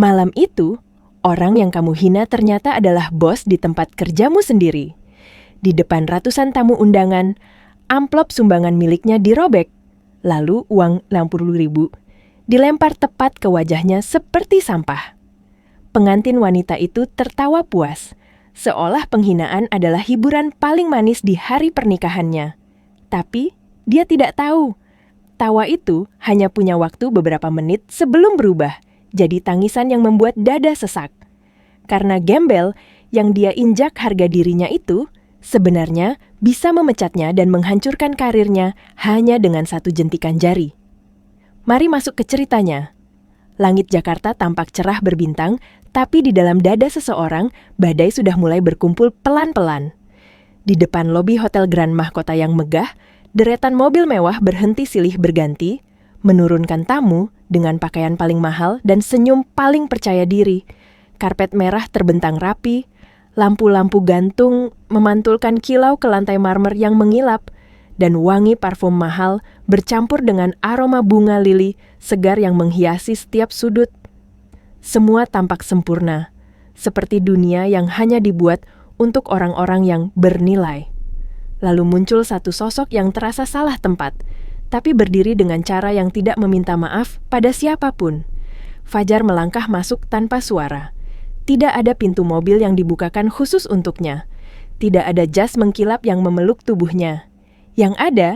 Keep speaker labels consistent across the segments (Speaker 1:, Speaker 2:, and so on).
Speaker 1: Malam itu, orang yang kamu hina ternyata adalah bos di tempat kerjamu sendiri. Di depan ratusan tamu undangan, amplop sumbangan miliknya dirobek. Lalu uang 60.000 dilempar tepat ke wajahnya seperti sampah. Pengantin wanita itu tertawa puas, seolah penghinaan adalah hiburan paling manis di hari pernikahannya. Tapi dia tidak tahu, tawa itu hanya punya waktu beberapa menit sebelum berubah jadi tangisan yang membuat dada sesak. Karena gembel yang dia injak harga dirinya itu sebenarnya bisa memecatnya dan menghancurkan karirnya hanya dengan satu jentikan jari. Mari masuk ke ceritanya. Langit Jakarta tampak cerah berbintang, tapi di dalam dada seseorang, badai sudah mulai berkumpul pelan-pelan. Di depan lobi Hotel Grand Mahkota yang megah, deretan mobil mewah berhenti silih berganti, menurunkan tamu dengan pakaian paling mahal dan senyum paling percaya diri. Karpet merah terbentang rapi, lampu-lampu gantung memantulkan kilau ke lantai marmer yang mengilap, dan wangi parfum mahal bercampur dengan aroma bunga lili segar yang menghiasi setiap sudut. Semua tampak sempurna, seperti dunia yang hanya dibuat untuk orang-orang yang bernilai. Lalu muncul satu sosok yang terasa salah tempat, tapi berdiri dengan cara yang tidak meminta maaf pada siapapun. Fajar melangkah masuk tanpa suara. Tidak ada pintu mobil yang dibukakan khusus untuknya. Tidak ada jas mengkilap yang memeluk tubuhnya. Yang ada,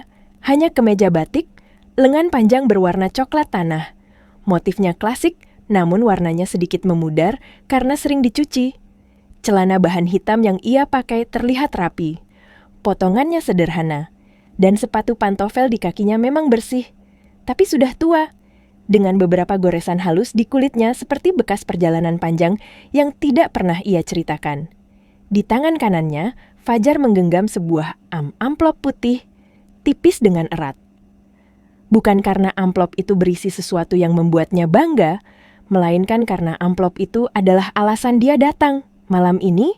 Speaker 1: hanya kemeja batik, lengan panjang berwarna coklat tanah. Motifnya klasik, namun warnanya sedikit memudar karena sering dicuci. Celana bahan hitam yang ia pakai terlihat rapi. Potongannya sederhana, dan sepatu pantofel di kakinya memang bersih, tapi sudah tua, dengan beberapa goresan halus di kulitnya seperti bekas perjalanan panjang yang tidak pernah ia ceritakan. Di tangan kanannya, Fajar menggenggam sebuah amplop putih, tipis dengan erat. Bukan karena amplop itu berisi sesuatu yang membuatnya bangga, melainkan karena amplop itu adalah alasan dia datang. Malam ini,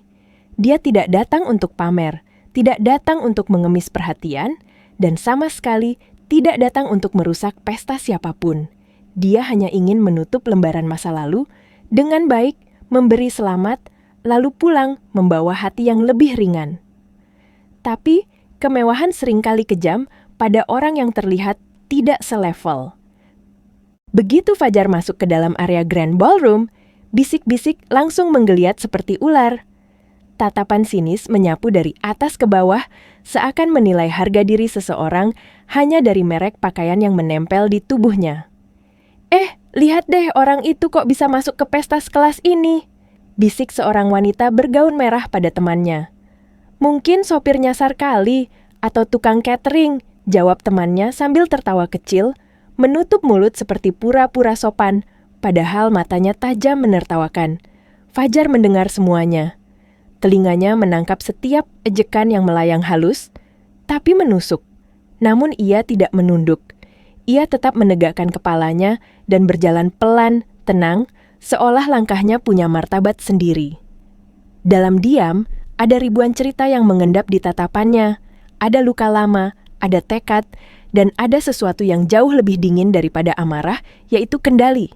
Speaker 1: dia tidak datang untuk pamer, tidak datang untuk mengemis perhatian, dan sama sekali tidak datang untuk merusak pesta siapapun. Dia hanya ingin menutup lembaran masa lalu dengan baik, memberi selamat, lalu pulang membawa hati yang lebih ringan. Tapi, kemewahan seringkali kejam pada orang yang terlihat tidak selevel. Begitu Fajar masuk ke dalam area Grand Ballroom, bisik-bisik langsung menggeliat seperti ular. Tatapan sinis menyapu dari atas ke bawah, seakan menilai harga diri seseorang hanya dari merek pakaian yang menempel di tubuhnya. Lihat deh orang itu kok bisa masuk ke pesta sekelas ini, bisik seorang wanita bergaun merah pada temannya. Mungkin sopir nyasar kali, atau tukang catering, jawab temannya sambil tertawa kecil, menutup mulut seperti pura-pura sopan, padahal matanya tajam menertawakan. Fajar mendengar semuanya. Telinganya menangkap setiap ejekan yang melayang halus, tapi menusuk. Namun ia tidak menunduk. Ia tetap menegakkan kepalanya dan berjalan pelan, tenang, seolah langkahnya punya martabat sendiri. Dalam diam, ada ribuan cerita yang mengendap di tatapannya. Ada luka lama, ada tekad, dan ada sesuatu yang jauh lebih dingin daripada amarah, yaitu kendali.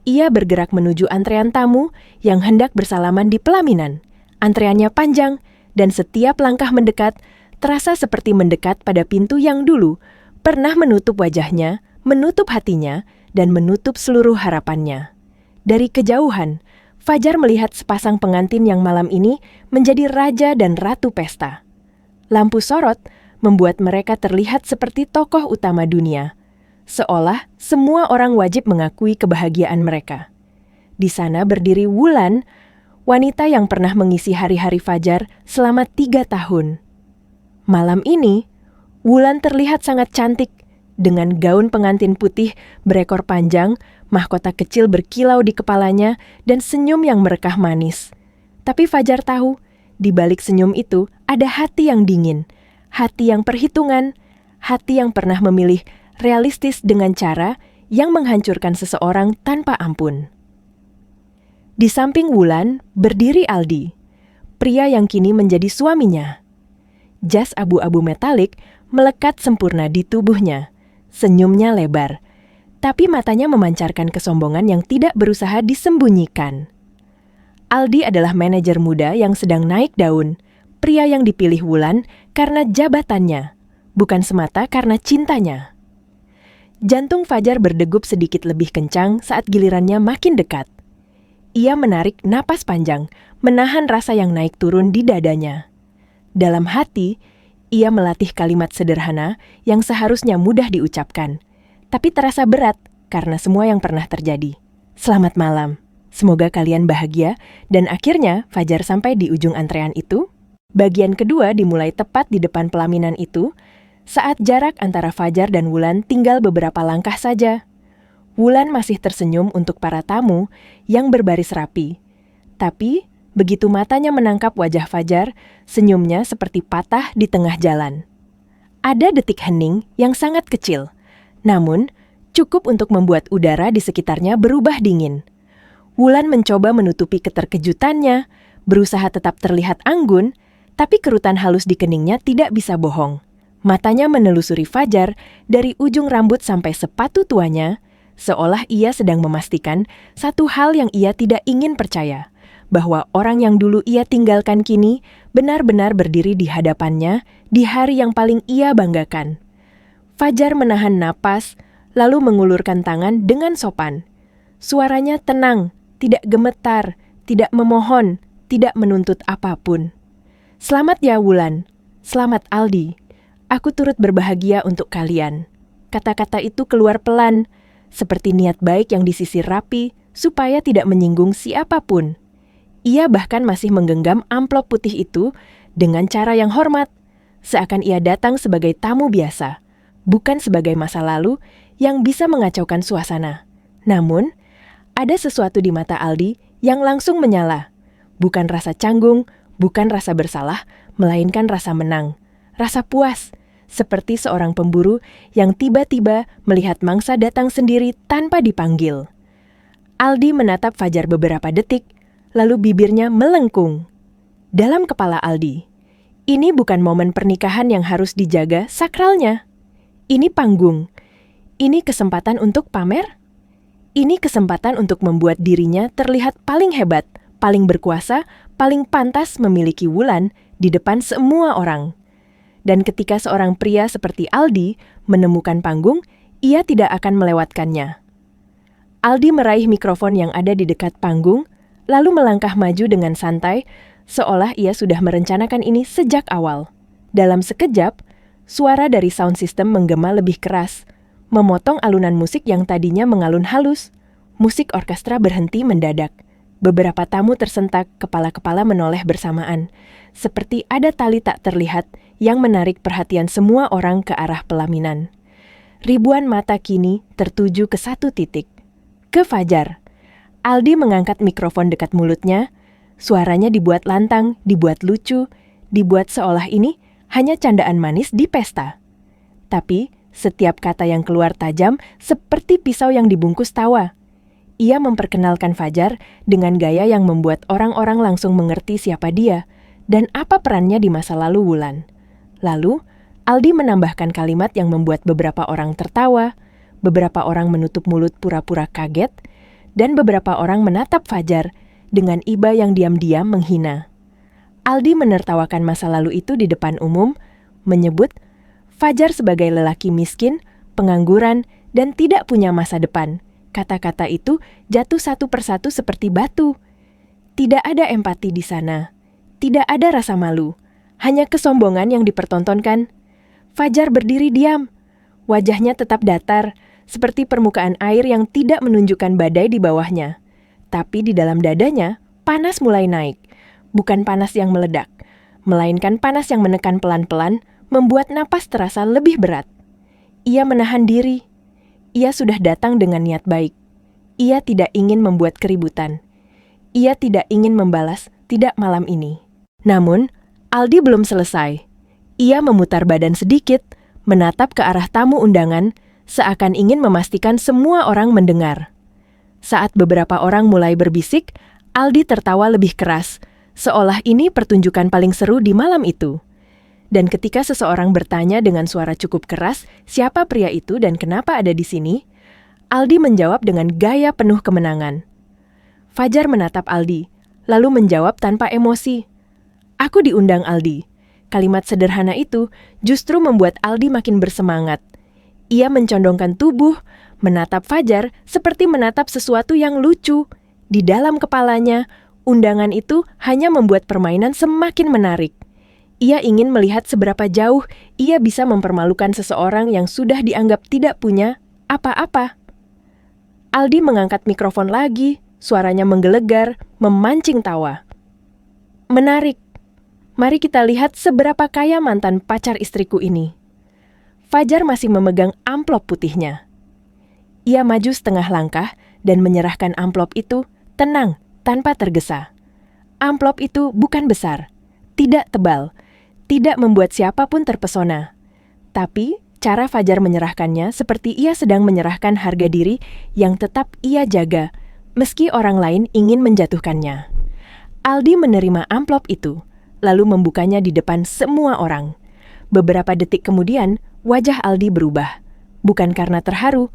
Speaker 1: Ia bergerak menuju antrean tamu yang hendak bersalaman di pelaminan. Antreannya panjang, dan setiap langkah mendekat terasa seperti mendekat pada pintu yang dulu pernah menutup wajahnya, menutup hatinya, dan menutup seluruh harapannya. Dari kejauhan, Fajar melihat sepasang pengantin yang malam ini menjadi raja dan ratu pesta. Lampu sorot membuat mereka terlihat seperti tokoh utama dunia, seolah semua orang wajib mengakui kebahagiaan mereka. Di sana berdiri Wulan, wanita yang pernah mengisi hari-hari Fajar selama 3 tahun. Malam ini, Wulan terlihat sangat cantik, dengan gaun pengantin putih berekor panjang, mahkota kecil berkilau di kepalanya, dan senyum yang merekah manis. Tapi Fajar tahu, di balik senyum itu ada hati yang dingin, hati yang perhitungan, hati yang pernah memilih realistis dengan cara yang menghancurkan seseorang tanpa ampun. Di samping Wulan berdiri Aldi, pria yang kini menjadi suaminya. Jas abu-abu metalik melekat sempurna di tubuhnya, senyumnya lebar, tapi matanya memancarkan kesombongan yang tidak berusaha disembunyikan. Aldi adalah manajer muda yang sedang naik daun, pria yang dipilih Wulan karena jabatannya, bukan semata karena cintanya. Jantung Fajar berdegup sedikit lebih kencang saat gilirannya makin dekat. Ia menarik napas panjang, menahan rasa yang naik turun di dadanya. Dalam hati, ia melatih kalimat sederhana yang seharusnya mudah diucapkan, tapi terasa berat karena semua yang pernah terjadi. Selamat malam. Semoga kalian bahagia, dan akhirnya Fajar sampai di ujung antrean itu. Bagian kedua dimulai tepat di depan pelaminan itu, saat jarak antara Fajar dan Wulan tinggal beberapa langkah saja. Wulan masih tersenyum untuk para tamu yang berbaris rapi. Tapi, begitu matanya menangkap wajah Fajar, senyumnya seperti patah di tengah jalan. Ada detik hening yang sangat kecil, namun cukup untuk membuat udara di sekitarnya berubah dingin. Wulan mencoba menutupi keterkejutannya, berusaha tetap terlihat anggun, tapi kerutan halus di keningnya tidak bisa bohong. Matanya menelusuri Fajar dari ujung rambut sampai sepatu tuanya, seolah ia sedang memastikan satu hal yang ia tidak ingin percaya, bahwa orang yang dulu ia tinggalkan kini benar-benar berdiri di hadapannya di hari yang paling ia banggakan. Fajar menahan napas, lalu mengulurkan tangan dengan sopan. Suaranya tenang, tidak gemetar, tidak memohon, tidak menuntut apapun. Selamat ya Wulan, selamat Aldi. Aku turut berbahagia untuk kalian. Kata-kata itu keluar pelan, seperti niat baik yang disisir rapi, supaya tidak menyinggung siapapun. Ia bahkan masih menggenggam amplop putih itu dengan cara yang hormat, seakan ia datang sebagai tamu biasa, bukan sebagai masa lalu yang bisa mengacaukan suasana. Namun, ada sesuatu di mata Aldi yang langsung menyala. Bukan rasa canggung, bukan rasa bersalah, melainkan rasa menang, rasa puas, seperti seorang pemburu yang tiba-tiba melihat mangsa datang sendiri tanpa dipanggil. Aldi menatap Fajar beberapa detik, lalu bibirnya melengkung. Dalam kepala Aldi, ini bukan momen pernikahan yang harus dijaga sakralnya. Ini panggung. Ini kesempatan untuk pamer. Ini kesempatan untuk membuat dirinya terlihat paling hebat, paling berkuasa, paling pantas memiliki Wulan di depan semua orang. Dan ketika seorang pria seperti Aldi menemukan panggung, ia tidak akan melewatkannya. Aldi meraih mikrofon yang ada di dekat panggung, lalu melangkah maju dengan santai, seolah ia sudah merencanakan ini sejak awal. Dalam sekejap, suara dari sound system menggema lebih keras, memotong alunan musik yang tadinya mengalun halus. Musik orkestra berhenti mendadak. Beberapa tamu tersentak, kepala-kepala menoleh bersamaan, seperti ada tali tak terlihat yang menarik perhatian semua orang ke arah pelaminan. Ribuan mata kini tertuju ke satu titik, ke Fajar. Aldi mengangkat mikrofon dekat mulutnya, suaranya dibuat lantang, dibuat lucu, dibuat seolah ini hanya candaan manis di pesta. Tapi, setiap kata yang keluar tajam seperti pisau yang dibungkus tawa. Ia memperkenalkan Fajar dengan gaya yang membuat orang-orang langsung mengerti siapa dia dan apa perannya di masa lalu Wulan. Lalu, Aldi menambahkan kalimat yang membuat beberapa orang tertawa, beberapa orang menutup mulut pura-pura kaget, dan beberapa orang menatap Fajar dengan iba yang diam-diam menghina. Aldi menertawakan masa lalu itu di depan umum, menyebut Fajar sebagai lelaki miskin, pengangguran, dan tidak punya masa depan. Kata-kata itu jatuh satu persatu seperti batu. Tidak ada empati di sana. Tidak ada rasa malu. Hanya kesombongan yang dipertontonkan. Fajar berdiri diam. Wajahnya tetap datar, seperti permukaan air yang tidak menunjukkan badai di bawahnya. Tapi di dalam dadanya, panas mulai naik. Bukan panas yang meledak, melainkan panas yang menekan pelan-pelan, membuat napas terasa lebih berat. Ia menahan diri. Ia sudah datang dengan niat baik. Ia tidak ingin membuat keributan. Ia tidak ingin membalas, tidak malam ini. Namun, Aldi belum selesai. Ia memutar badan sedikit, menatap ke arah tamu undangan, seakan ingin memastikan semua orang mendengar. Saat beberapa orang mulai berbisik, Aldi tertawa lebih keras, seolah ini pertunjukan paling seru di malam itu. Dan ketika seseorang bertanya dengan suara cukup keras, siapa pria itu dan kenapa ada di sini, Aldi menjawab dengan gaya penuh kemenangan. Fajar menatap Aldi, lalu menjawab tanpa emosi. Aku diundang Aldi. Kalimat sederhana itu justru membuat Aldi makin bersemangat. Ia mencondongkan tubuh, menatap Fajar seperti menatap sesuatu yang lucu. Di dalam kepalanya, undangan itu hanya membuat permainan semakin menarik. Ia ingin melihat seberapa jauh ia bisa mempermalukan seseorang yang sudah dianggap tidak punya apa-apa. Aldi mengangkat mikrofon lagi, suaranya menggelegar, memancing tawa. Menarik. Mari kita lihat seberapa kaya mantan pacar istriku ini. Fajar masih memegang amplop putihnya. Ia maju setengah langkah dan menyerahkan amplop itu tenang, tanpa tergesa. Amplop itu bukan besar, tidak tebal, tidak membuat siapapun terpesona. Tapi, cara Fajar menyerahkannya seperti ia sedang menyerahkan harga diri yang tetap ia jaga, meski orang lain ingin menjatuhkannya. Aldi menerima amplop itu, lalu membukanya di depan semua orang. Beberapa detik kemudian, wajah Aldi berubah. Bukan karena terharu,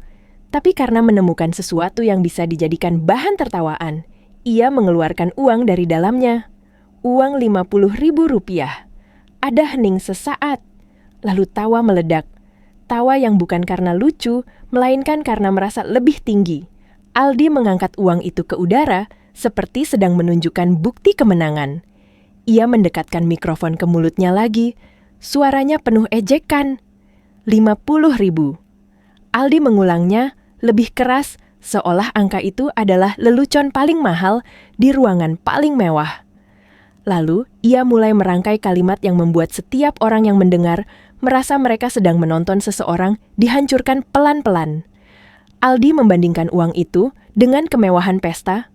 Speaker 1: tapi karena menemukan sesuatu yang bisa dijadikan bahan tertawaan. Ia mengeluarkan uang dari dalamnya. Uang Rp50.000. Ada hening sesaat, lalu tawa meledak. Tawa yang bukan karena lucu, melainkan karena merasa lebih tinggi. Aldi mengangkat uang itu ke udara, seperti sedang menunjukkan bukti kemenangan. Ia mendekatkan mikrofon ke mulutnya lagi. Suaranya penuh ejekan. 50.000. Aldi mengulangnya lebih keras, seolah angka itu adalah lelucon paling mahal di ruangan paling mewah. Lalu, ia mulai merangkai kalimat yang membuat setiap orang yang mendengar merasa mereka sedang menonton seseorang dihancurkan pelan-pelan. Aldi membandingkan uang itu dengan kemewahan pesta.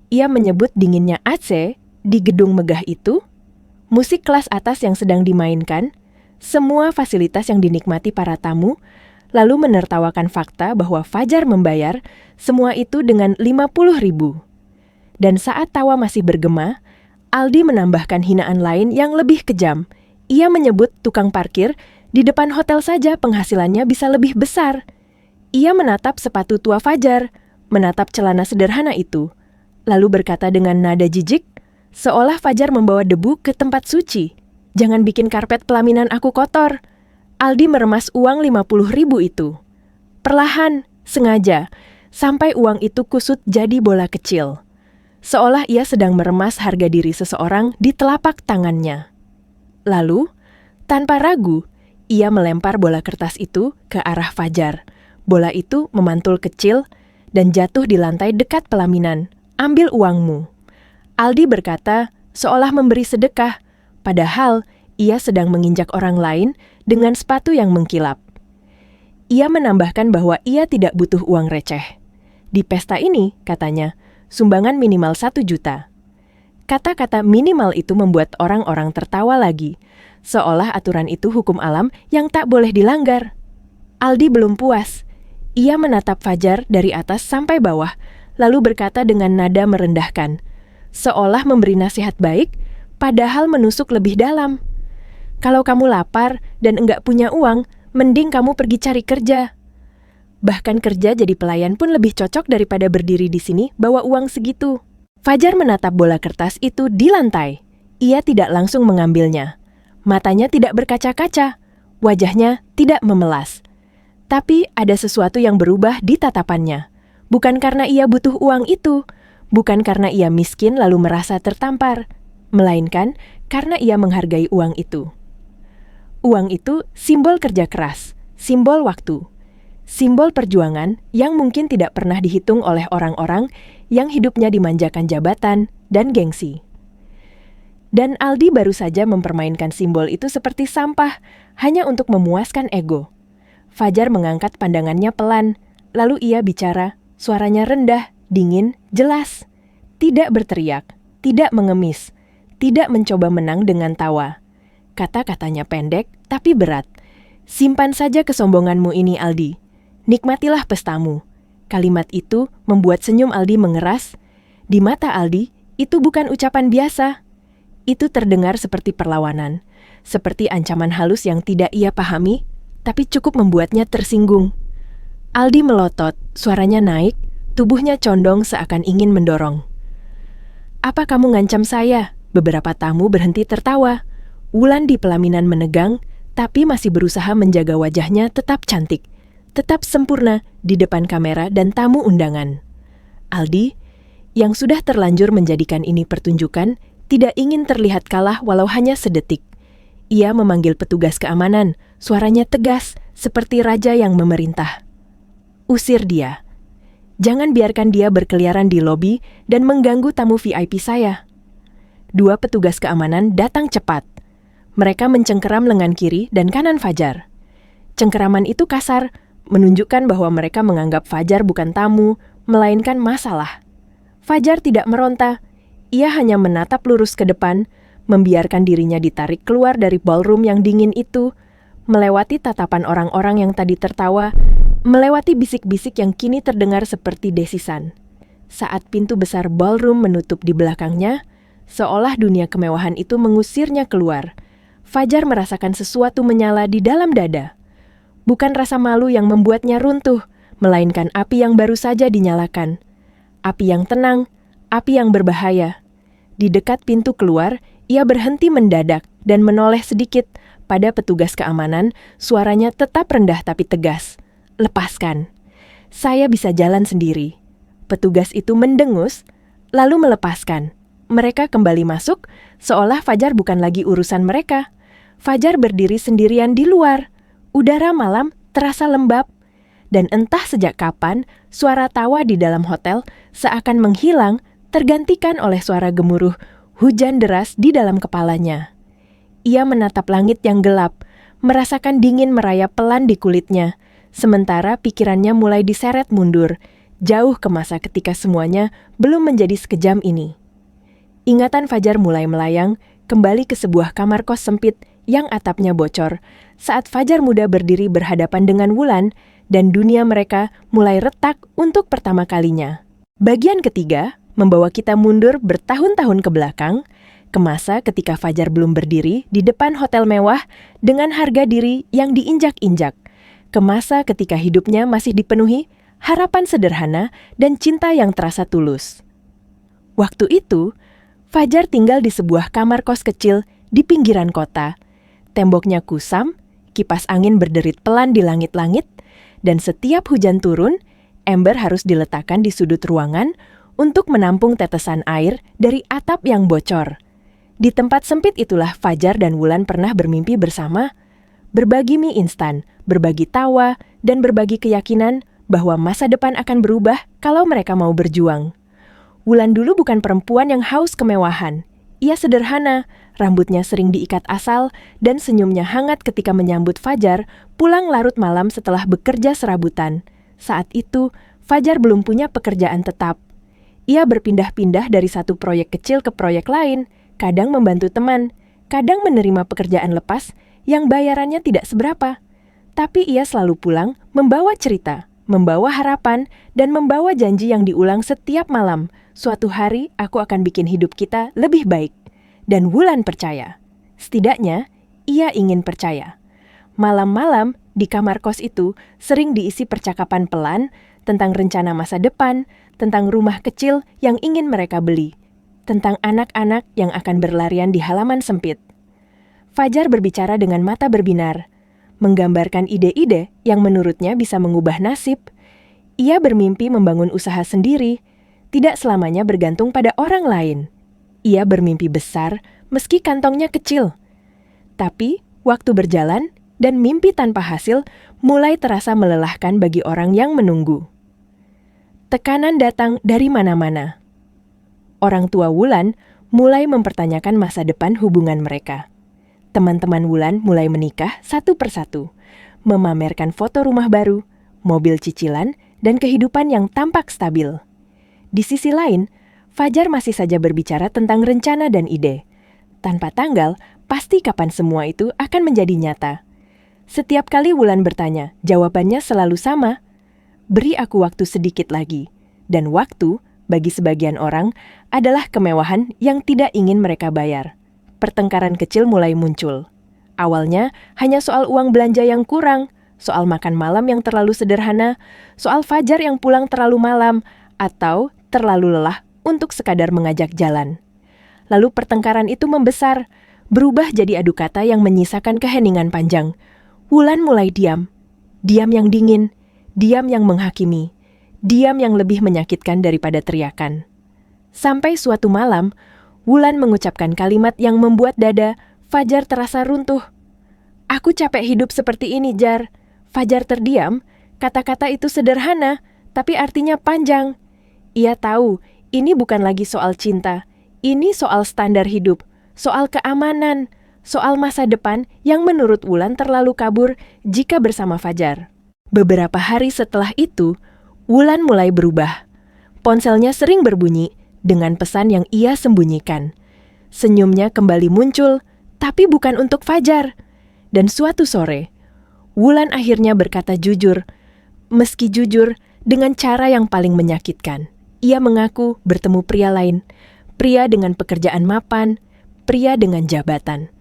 Speaker 1: Ia menyebut dinginnya AC di gedung megah itu, musik kelas atas yang sedang dimainkan, semua fasilitas yang dinikmati para tamu, lalu menertawakan fakta bahwa Fajar membayar semua itu dengan 50.000. Dan saat tawa masih bergema, Aldi menambahkan hinaan lain yang lebih kejam. Ia menyebut tukang parkir di depan hotel saja penghasilannya bisa lebih besar. Ia menatap sepatu tua Fajar, menatap celana sederhana itu, lalu berkata dengan nada jijik, seolah Fajar membawa debu ke tempat suci. Jangan bikin karpet pelaminan aku kotor. Aldi meremas uang 50.000 itu. Perlahan, sengaja, sampai uang itu kusut jadi bola kecil. Seolah ia sedang meremas harga diri seseorang di telapak tangannya. Lalu, tanpa ragu, ia melempar bola kertas itu ke arah Fajar. Bola itu memantul kecil dan jatuh di lantai dekat pelaminan. Ambil uangmu. Aldi berkata, seolah memberi sedekah, padahal ia sedang menginjak orang lain dengan sepatu yang mengkilap. Ia menambahkan bahwa ia tidak butuh uang receh. Di pesta ini, katanya, sumbangan minimal 1 juta. Kata-kata minimal itu membuat orang-orang tertawa lagi, seolah aturan itu hukum alam yang tak boleh dilanggar. Aldi belum puas. Ia menatap Fajar dari atas sampai bawah, lalu berkata dengan nada merendahkan, seolah memberi nasihat baik, padahal menusuk lebih dalam. Kalau kamu lapar dan enggak punya uang, mending kamu pergi cari kerja. Bahkan kerja jadi pelayan pun lebih cocok daripada berdiri di sini bawa uang segitu. Fajar menatap bola kertas itu di lantai. Ia tidak langsung mengambilnya. Matanya tidak berkaca-kaca. Wajahnya tidak memelas. Tapi ada sesuatu yang berubah di tatapannya. Bukan karena ia butuh uang itu. Bukan karena ia miskin lalu merasa tertampar. Melainkan karena ia menghargai uang itu. Uang itu simbol kerja keras, simbol waktu. Simbol perjuangan yang mungkin tidak pernah dihitung oleh orang-orang yang hidupnya dimanjakan jabatan dan gengsi. Dan Aldi baru saja mempermainkan simbol itu seperti sampah, hanya untuk memuaskan ego. Fajar mengangkat pandangannya pelan, lalu ia bicara, suaranya rendah, dingin, jelas. Tidak berteriak, tidak mengemis, tidak mencoba menang dengan tawa. Kata-katanya pendek, tapi berat. Simpan saja kesombonganmu ini, Aldi. Nikmatilah pestamu. Kalimat itu membuat senyum Aldi mengeras. Di mata Aldi, itu bukan ucapan biasa. Itu terdengar seperti perlawanan, seperti ancaman halus yang tidak ia pahami, tapi cukup membuatnya tersinggung. Aldi melotot, Suaranya naik, tubuhnya condong seakan ingin mendorong. "Apa kamu ngancam saya?" Beberapa tamu berhenti tertawa. Wulan di pelaminan menegang, tapi masih berusaha menjaga wajahnya tetap cantik, tetap sempurna di depan kamera dan tamu undangan. Aldi, yang sudah terlanjur menjadikan ini pertunjukan, tidak ingin terlihat kalah walau hanya sedetik. Ia memanggil petugas keamanan, suaranya tegas, seperti raja yang memerintah. "Usir dia. Jangan biarkan dia berkeliaran di lobi dan mengganggu tamu VIP saya." Dua petugas keamanan datang cepat. Mereka mencengkeram lengan kiri dan kanan Fajar. Cengkeraman itu kasar, menunjukkan bahwa mereka menganggap Fajar bukan tamu, melainkan masalah. Fajar tidak meronta, ia hanya menatap lurus ke depan, membiarkan dirinya ditarik keluar dari ballroom yang dingin itu, melewati tatapan orang-orang yang tadi tertawa, melewati bisik-bisik yang kini terdengar seperti desisan. Saat pintu besar ballroom menutup di belakangnya, seolah dunia kemewahan itu mengusirnya keluar, Fajar merasakan sesuatu menyala di dalam dada. Bukan rasa malu yang membuatnya runtuh, melainkan api yang baru saja dinyalakan. Api yang tenang, api yang berbahaya. Di dekat pintu keluar, ia berhenti mendadak dan menoleh sedikit. Pada petugas keamanan, suaranya tetap rendah tapi tegas. "Lepaskan. Saya bisa jalan sendiri." Petugas itu mendengus, lalu melepaskan. Mereka kembali masuk, seolah Fajar bukan lagi urusan mereka. Fajar berdiri sendirian di luar. Udara malam terasa lembab. Dan entah sejak kapan, suara tawa di dalam hotel seakan menghilang, tergantikan oleh suara gemuruh hujan deras di dalam kepalanya. Ia menatap langit yang gelap, merasakan dingin merayap pelan di kulitnya, sementara pikirannya mulai diseret mundur, jauh ke masa ketika semuanya belum menjadi sekejam ini. Ingatan Fajar mulai melayang, kembali ke sebuah kamar kos sempit yang atapnya bocor, saat Fajar muda berdiri berhadapan dengan Wulan, dan dunia mereka mulai retak untuk pertama kalinya. Bagian ketiga membawa kita mundur bertahun-tahun ke belakang, ke masa ketika Fajar belum berdiri di depan hotel mewah dengan harga diri yang diinjak-injak, ke masa ketika hidupnya masih dipenuhi harapan sederhana dan cinta yang terasa tulus. Waktu itu, Fajar tinggal di sebuah kamar kos kecil di pinggiran kota. Temboknya kusam, kipas angin berderit pelan di langit-langit, dan setiap hujan turun, ember harus diletakkan di sudut ruangan untuk menampung tetesan air dari atap yang bocor. Di tempat sempit itulah Fajar dan Wulan pernah bermimpi bersama, berbagi mie instan, berbagi tawa, dan berbagi keyakinan bahwa masa depan akan berubah kalau mereka mau berjuang. Wulan dulu bukan perempuan yang haus kemewahan. Ia sederhana, rambutnya sering diikat asal, dan senyumnya hangat ketika menyambut Fajar pulang larut malam setelah bekerja serabutan. Saat itu, Fajar belum punya pekerjaan tetap. Ia berpindah-pindah dari satu proyek kecil ke proyek lain, kadang membantu teman, kadang menerima pekerjaan lepas yang bayarannya tidak seberapa. Tapi ia selalu pulang membawa cerita, membawa harapan, dan membawa janji yang diulang setiap malam. "Suatu hari aku akan bikin hidup kita lebih baik." Dan Wulan percaya. Setidaknya, ia ingin percaya. Malam-malam di kamar kos itu sering diisi percakapan pelan tentang rencana masa depan, tentang rumah kecil yang ingin mereka beli, tentang anak-anak yang akan berlarian di halaman sempit. Fajar berbicara dengan mata berbinar, menggambarkan ide-ide yang menurutnya bisa mengubah nasib. Ia bermimpi membangun usaha sendiri, tidak selamanya bergantung pada orang lain. Ia bermimpi besar meski kantongnya kecil. Tapi waktu berjalan dan mimpi tanpa hasil mulai terasa melelahkan bagi orang yang menunggu. Tekanan datang dari mana-mana. Orang tua Wulan mulai mempertanyakan masa depan hubungan mereka. Teman-teman Wulan mulai menikah satu persatu, memamerkan foto rumah baru, mobil cicilan, dan kehidupan yang tampak stabil. Di sisi lain, Fajar masih saja berbicara tentang rencana dan ide. Tanpa tanggal, pasti kapan semua itu akan menjadi nyata. Setiap kali Wulan bertanya, jawabannya selalu sama. "Beri aku waktu sedikit lagi." Dan waktu, bagi sebagian orang, adalah kemewahan yang tidak ingin mereka bayar. Pertengkaran kecil mulai muncul. Awalnya hanya soal uang belanja yang kurang, soal makan malam yang terlalu sederhana, soal Fajar yang pulang terlalu malam, atau terlalu lelah untuk sekadar mengajak jalan. Lalu pertengkaran itu membesar, berubah jadi adu kata yang menyisakan keheningan panjang. Wulan mulai diam. Diam yang dingin, diam yang menghakimi, diam yang lebih menyakitkan daripada teriakan. Sampai suatu malam, Wulan mengucapkan kalimat yang membuat dada Fajar terasa runtuh. "Aku capek hidup seperti ini, Jar." Fajar terdiam, kata-kata itu sederhana, tapi artinya panjang. Ia tahu, ini bukan lagi soal cinta, ini soal standar hidup, soal keamanan, soal masa depan yang menurut Wulan terlalu kabur jika bersama Fajar. Beberapa hari setelah itu, Wulan mulai berubah. Ponselnya sering berbunyi dengan pesan yang ia sembunyikan. Senyumnya kembali muncul, tapi bukan untuk Fajar. Dan suatu sore, Wulan akhirnya berkata jujur, meski jujur dengan cara yang paling menyakitkan. Ia mengaku bertemu pria lain, pria dengan pekerjaan mapan, pria dengan jabatan.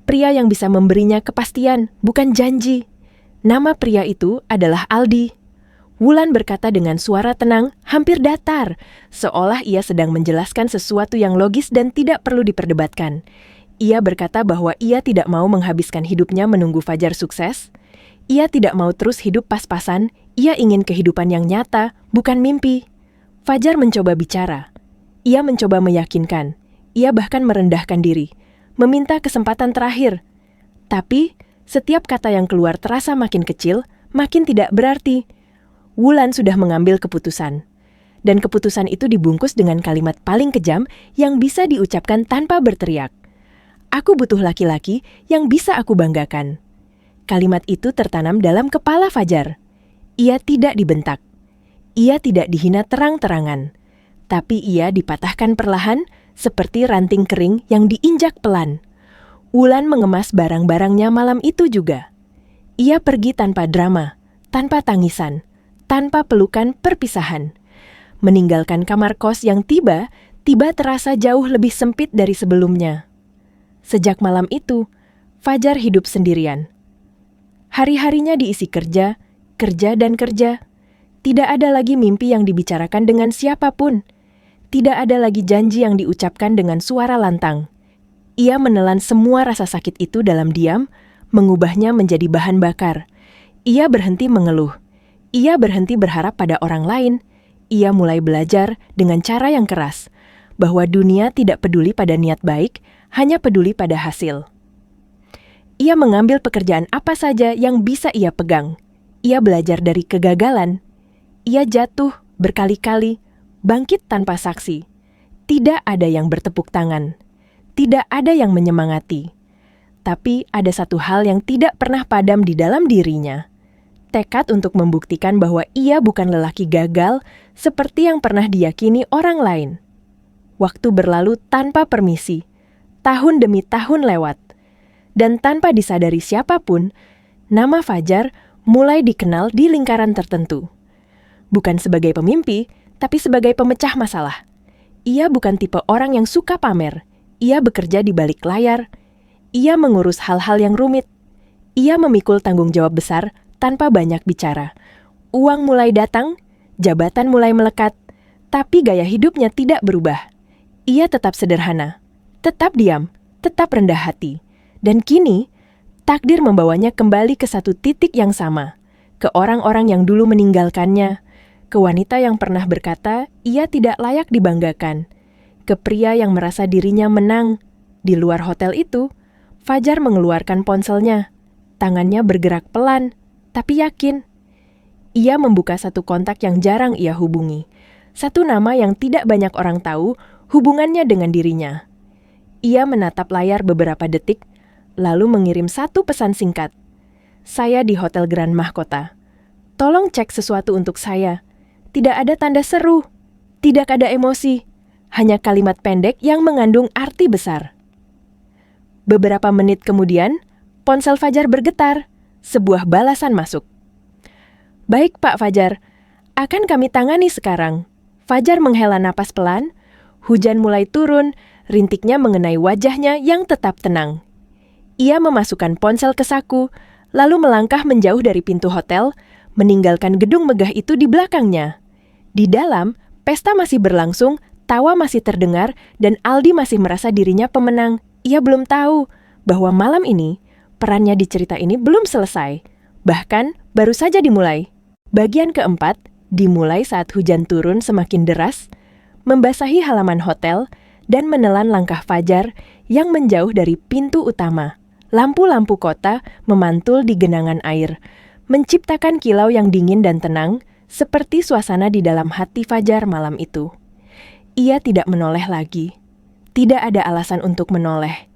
Speaker 1: Pria yang bisa memberinya kepastian, bukan janji. Nama pria itu adalah Aldi. Wulan berkata dengan suara tenang, hampir datar, seolah ia sedang menjelaskan sesuatu yang logis dan tidak perlu diperdebatkan. Ia berkata bahwa ia tidak mau menghabiskan hidupnya menunggu Fajar sukses. Ia tidak mau terus hidup pas-pasan, ia ingin kehidupan yang nyata, bukan mimpi. Fajar mencoba bicara. Ia mencoba meyakinkan. Ia bahkan merendahkan diri, meminta kesempatan terakhir. Tapi, setiap kata yang keluar terasa makin kecil, makin tidak berarti. Wulan sudah mengambil keputusan. Dan keputusan itu dibungkus dengan kalimat paling kejam yang bisa diucapkan tanpa berteriak. "Aku butuh laki-laki yang bisa aku banggakan." Kalimat itu tertanam dalam kepala Fajar. Ia tidak dibentak. Ia tidak dihina terang-terangan. Tapi ia dipatahkan perlahan seperti ranting kering yang diinjak pelan. Wulan mengemas barang-barangnya malam itu juga. Ia pergi tanpa drama, tanpa tangisan, tanpa pelukan perpisahan. Meninggalkan kamar kos yang tiba-tiba terasa jauh lebih sempit dari sebelumnya. Sejak malam itu, Fajar hidup sendirian. Hari-harinya diisi kerja, kerja dan kerja. Tidak ada lagi mimpi yang dibicarakan dengan siapapun. Tidak ada lagi janji yang diucapkan dengan suara lantang. Ia menelan semua rasa sakit itu dalam diam, mengubahnya menjadi bahan bakar. Ia berhenti mengeluh. Ia berhenti berharap pada orang lain. Ia mulai belajar dengan cara yang keras, bahwa dunia tidak peduli pada niat baik, hanya peduli pada hasil. Ia mengambil pekerjaan apa saja yang bisa ia pegang. Ia belajar dari kegagalan. Ia jatuh berkali-kali, bangkit tanpa saksi. Tidak ada yang bertepuk tangan. Tidak ada yang menyemangati. Tapi ada satu hal yang tidak pernah padam di dalam dirinya. Tekad untuk membuktikan bahwa ia bukan lelaki gagal seperti yang pernah diyakini orang lain. Waktu berlalu tanpa permisi. Tahun demi tahun lewat. Dan tanpa disadari siapapun, nama Fajar mulai dikenal di lingkaran tertentu. Bukan sebagai pemimpi, tapi sebagai pemecah masalah. Ia bukan tipe orang yang suka pamer. Ia bekerja di balik layar. Ia mengurus hal-hal yang rumit. Ia memikul tanggung jawab besar tanpa banyak bicara. Uang mulai datang, jabatan mulai melekat, tapi gaya hidupnya tidak berubah. Ia tetap sederhana, tetap diam, tetap rendah hati. Dan kini, takdir membawanya kembali ke satu titik yang sama, ke orang-orang yang dulu meninggalkannya, ke wanita yang pernah berkata ia tidak layak dibanggakan, ke pria yang merasa dirinya menang. Di luar hotel itu, Fajar mengeluarkan ponselnya. Tangannya bergerak pelan, tapi yakin. Ia membuka satu kontak yang jarang ia hubungi. Satu nama yang tidak banyak orang tahu hubungannya dengan dirinya. Ia menatap layar beberapa detik, lalu mengirim satu pesan singkat. "Saya di Hotel Grand Mahkota. Tolong cek sesuatu untuk saya." Tidak ada tanda seru, tidak ada emosi, hanya kalimat pendek yang mengandung arti besar. Beberapa menit kemudian, ponsel Fajar bergetar. Sebuah balasan masuk. "Baik Pak Fajar, akan kami tangani sekarang." Fajar menghela napas pelan, hujan mulai turun, rintiknya mengenai wajahnya yang tetap tenang. Ia memasukkan ponsel ke saku, lalu melangkah menjauh dari pintu hotel, meninggalkan gedung megah itu di belakangnya. Di dalam, pesta masih berlangsung, tawa masih terdengar, dan Aldi masih merasa dirinya pemenang. Ia belum tahu bahwa malam ini, perannya di cerita ini belum selesai. Bahkan, baru saja dimulai. Bagian keempat, dimulai saat hujan turun semakin deras, membasahi halaman hotel, dan menelan langkah Fajar yang menjauh dari pintu utama. Lampu-lampu kota memantul di genangan air, menciptakan kilau yang dingin dan tenang, seperti suasana di dalam hati Fajar malam itu. Ia tidak menoleh lagi. Tidak ada alasan untuk menoleh.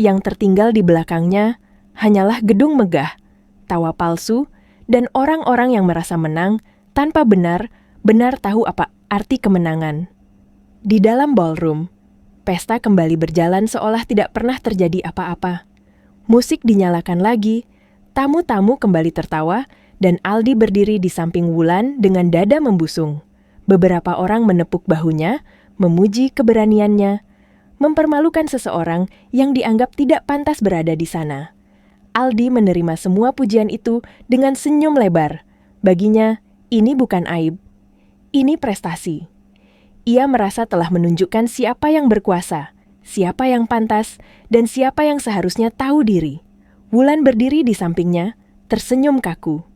Speaker 1: Yang tertinggal di belakangnya hanyalah gedung megah, tawa palsu, dan orang-orang yang merasa menang tanpa benar-benar tahu apa arti kemenangan. Di dalam ballroom, pesta kembali berjalan seolah tidak pernah terjadi apa-apa. Musik dinyalakan lagi, tamu-tamu kembali tertawa, dan Aldi berdiri di samping Wulan dengan dada membusung. Beberapa orang menepuk bahunya, memuji keberaniannya, mempermalukan seseorang yang dianggap tidak pantas berada di sana. Aldi menerima semua pujian itu dengan senyum lebar. Baginya, ini bukan aib. Ini prestasi. Ia merasa telah menunjukkan siapa yang berkuasa, siapa yang pantas, dan siapa yang seharusnya tahu diri. Wulan berdiri di sampingnya, tersenyum kaku.